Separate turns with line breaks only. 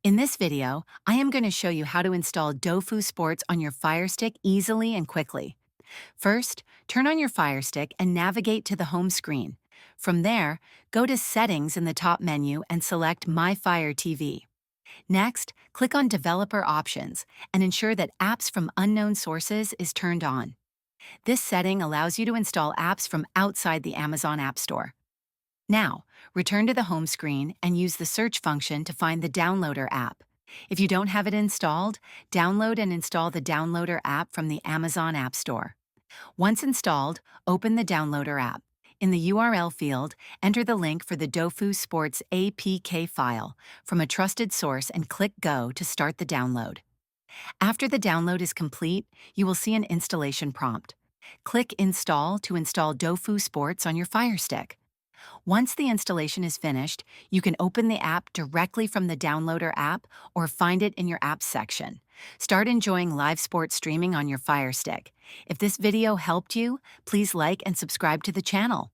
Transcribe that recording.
In this video, I am going to show you how to install Dofu Sports on your Firestick easily and quickly. First, turn on your Firestick and navigate to the home screen. From there, go to Settings in the top menu and select My Fire TV. Next, click on Developer Options and ensure that Apps from Unknown Sources is turned on. This setting allows you to install apps from outside the Amazon App Store. Now, return to the home screen and use the search function to find the Downloader app. If you don't have it installed, download and install the Downloader app from the Amazon App Store. Once installed, open the Downloader app. In the URL field, enter the link for the Dofu Sports APK file from a trusted source and click Go to start the download. After the download is complete, you will see an installation prompt. Click Install to install Dofu Sports on your Firestick. Once the installation is finished, you can open the app directly from the Downloader app or find it in your Apps section. Start enjoying live sports streaming on your Firestick. If this video helped you, please like and subscribe to the channel.